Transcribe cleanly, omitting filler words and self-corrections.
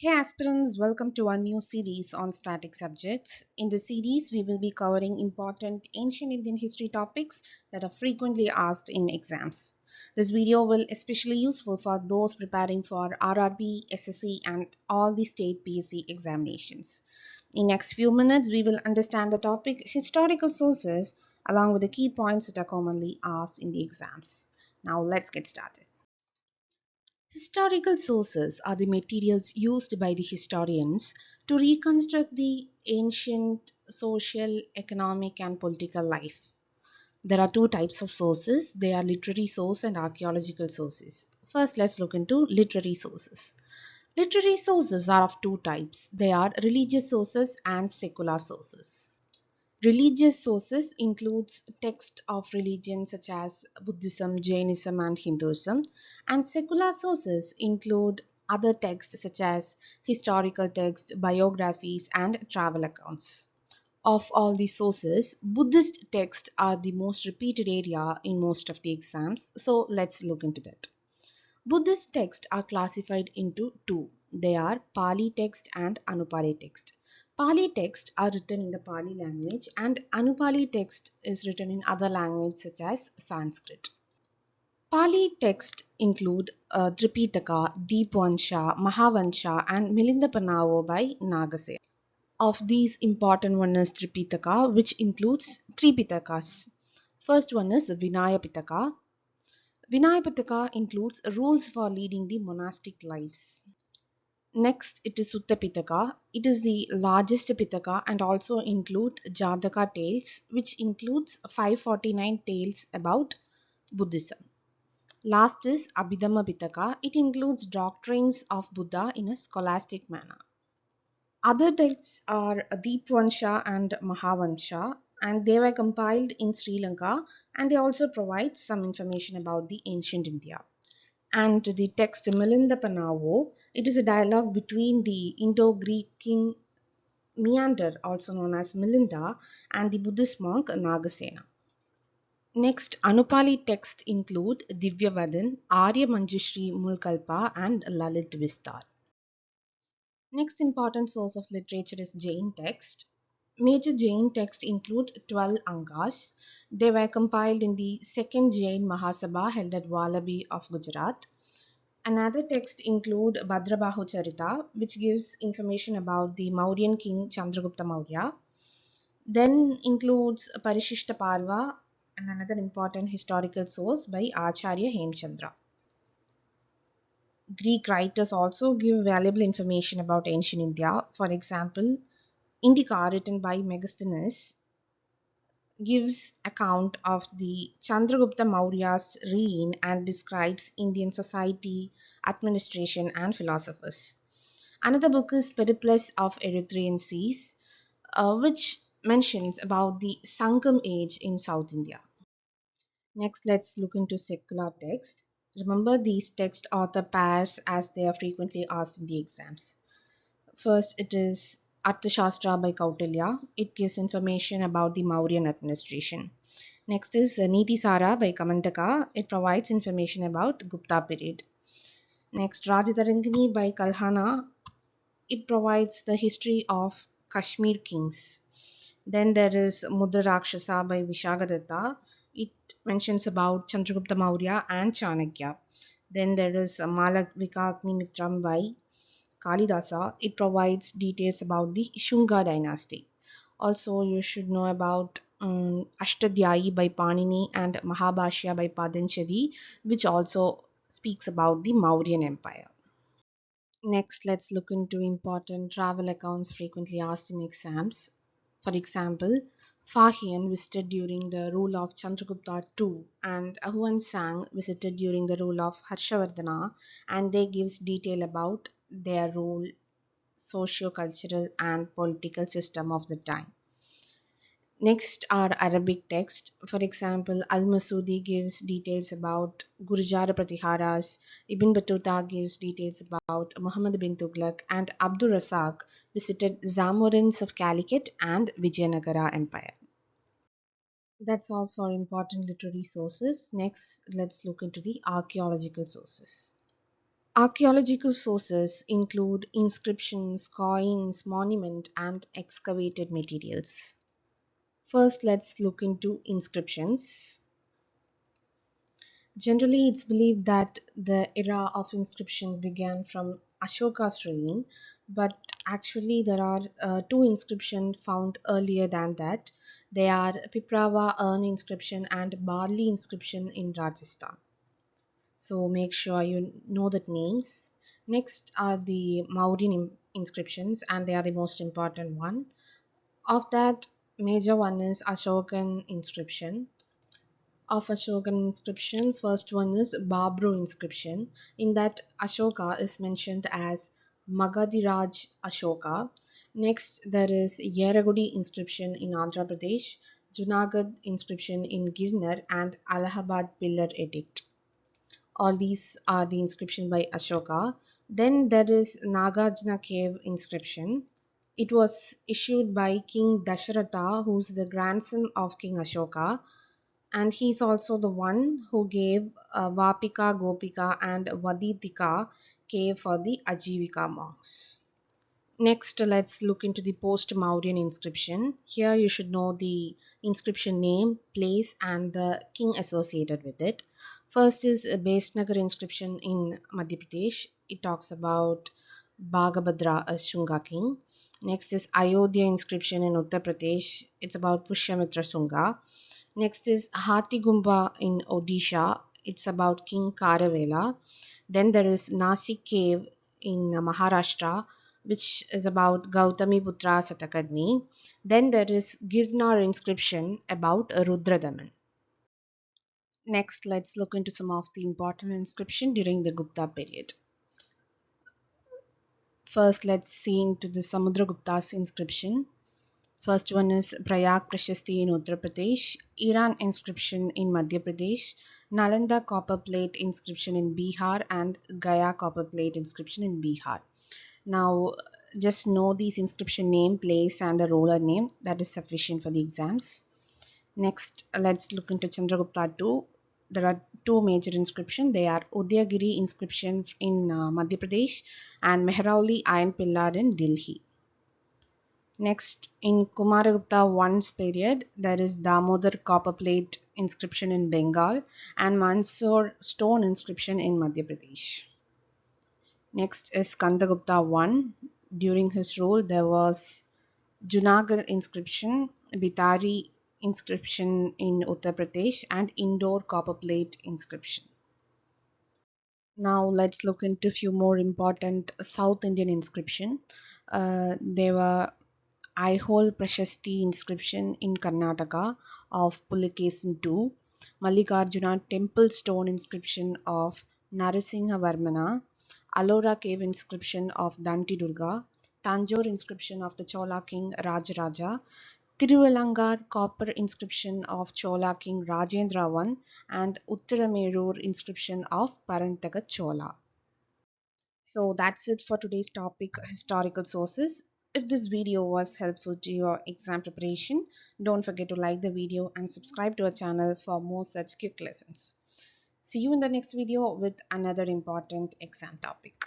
Hey aspirants, welcome to our new series on static subjects. In this series, we will be covering important ancient Indian history topics that are frequently asked in exams. This video will especially useful for those preparing for RRB, SSC and all the state PSC examinations. In next few minutes, we will understand the topic historical sources along with the key points that are commonly asked in the exams. Now let's get started. Historical sources are the materials used by the historians to reconstruct the ancient social, economic, and political life. There are two types of sources. They are literary source and archaeological sources. First, let's look into literary sources. Literary sources are of two types. They are religious sources and secular sources. Religious sources includes texts of religion such as Buddhism, Jainism and Hinduism, and secular sources include other texts such as historical texts, biographies and travel accounts. Of all the sources, Buddhist texts are the most repeated area in most of the exams, so let's look into that. Buddhist texts are classified into two. They are Pali text and Anupali text. Pali texts are written in the Pali language and Anupali text is written in other languages such as Sanskrit. Pali texts include Tripitaka, Deepvansha, Mahavansha and Milinda Panavo by Nagasena. Of these, important one is Tripitaka, which includes three Pitakas. First one is Vinaya Pitaka. Vinaya Pitaka includes rules for leading the monastic lives. Next, it is Sutta Pitaka. It is the largest Pitaka and also include Jataka tales, which includes 549 tales about Buddhism. Last is Abhidhamma Pitaka. It includes doctrines of Buddha in a scholastic manner. Other texts are Deepvansha and Mahavansha, and they were compiled in Sri Lanka, and they also provide some information about the ancient India. And the text Milinda Panavo, it is a dialogue between the Indo-Greek king Meander, also known as Milinda, and the Buddhist monk Nagasena. Next, Anupali texts include Divyavadan, Arya Manjushri Mulkalpa, and Lalit Vistar. Next important source of literature is Jain text. Major Jain texts include 12 Angas. They were compiled in the second Jain Mahasabha held at Vallabhi of Gujarat. Another text include Bhadrabahu Charita, which gives information about the Mauryan king Chandragupta Maurya. Then includes Parishishta Parva and another important historical source by Acharya Hemchandra. Greek writers also give valuable information about ancient India. For example, Indica, written by Megasthenes, gives account of the Chandragupta Maurya's reign and describes Indian society, administration, and philosophers. Another book is Periplus of Erythraean Seas, which mentions about the Sangam age in South India. Next, let's look into secular text. Remember these text author pairs as they are frequently asked in the exams. First, it is Arthashastra by Kautilya. It gives information about the Mauryan administration. Next is Niti Sara by Kamantaka. It provides information about Gupta period. Next, Rajatarangini by Kalhana. It provides the history of Kashmir kings. Then there is Mudra Rakshasa by Vishagadatta. It mentions about Chandragupta Maurya and Chanakya. Then there is Malavika Agnimitram by Kalidasa. It provides details about the Shunga dynasty. Also, you should know about Ashtadhyayi by Panini and Mahabhashya by Patanjali, which also speaks about the Mauryan Empire. Next, let's look into important travel accounts frequently asked in exams. For example, Fahian visited during the rule of Chandragupta II and Ahuan Sang visited during the rule of Harshavardhana, and they gives detail about their rule, socio-cultural and political system of the time. Next are Arabic text. For example, Al-Masudi gives details about Gurjara Pratiharas, Ibn Battuta gives details about Muhammad bin Tughlaq, and Abdur Razzaq visited Zamorins of Calicut and Vijayanagara Empire. That's all for important literary sources. Next, let's look into the archaeological sources. Archaeological sources include inscriptions, coins, monument, and excavated materials. First, let's look into inscriptions. Generally, it's believed that the era of inscription began from Ashoka's reign, but actually, there are two inscriptions found earlier than that. They are Piprava urn inscription and Barley inscription in Rajasthan. So make sure you know the names. Next are the Mauryan inscriptions, and they are the most important one. Of that, major one is Ashokan inscription. Of Ashokan inscription, first one is Babru inscription. In that, Ashoka is mentioned as Magadhiraj Ashoka. Next, there is Yeragudi inscription in Andhra Pradesh, Junagadh inscription in Girnar, and Allahabad Pillar Edict. All these are the inscription by Ashoka. Then there is Nagarjuna cave inscription. It was issued by King Dasharatha, who is the grandson of King Ashoka, and he's also the one who gave Vapika, Gopika, and Vaditika cave for the Ajivika monks. Next, let's look into the post-Mauryan inscription. Here you should know the inscription name, place, and the king associated with it. First is a Besnagar inscription in Madhya Pradesh. It talks about Bhagabhadra, a Shunga king. Next is Ayodhya inscription in Uttar Pradesh. It's about Pushyamitra Shunga. Next is Hathigumba in Odisha. It's about King Karavela. Then there is Nasik cave in Maharashtra, which is about Gautami Putra Satakadni. Then there is Girnar inscription about Rudradaman. Next, let's look into some of the important inscription during the Gupta period. First, let's see into the Samudragupta's inscription. First one is Prayag Prashasti in Uttar Pradesh, Iran inscription in Madhya Pradesh, Nalanda copper plate inscription in Bihar, and Gaya copper plate inscription in Bihar. Now, just know these inscription name, place, and the ruler name. That is sufficient for the exams. Next, let's look into Chandragupta II. There are two major inscriptions. They are Udayagiri inscription in Madhya Pradesh and Mehrauli Iron Pillar in Delhi. Next, in Kumaragupta I's period, there is Damodar copper plate inscription in Bengal and Mysore stone inscription in Madhya Pradesh. Next is Skandagupta I. During his rule, there was Junagadh inscription, Bitari inscription in Uttar Pradesh, and Indore copper plate inscription. Now let's look into a few more important South Indian inscription. They were Aihole Prashasti inscription in Karnataka of Pulikesin II, Mallikarjuna temple stone inscription of Narasimha Varmana, Alora cave inscription of Danti Durga, Tanjore inscription of the Chola king Rajaraja, Tiruvalangar copper inscription of Chola king Rajendra I, and Uttaramerur inscription of Parantaka Chola. So that's it for today's topic, historical sources. If this video was helpful to your exam preparation, don't forget to like the video and subscribe to our channel for more such quick lessons. See you in the next video with another important exam topic.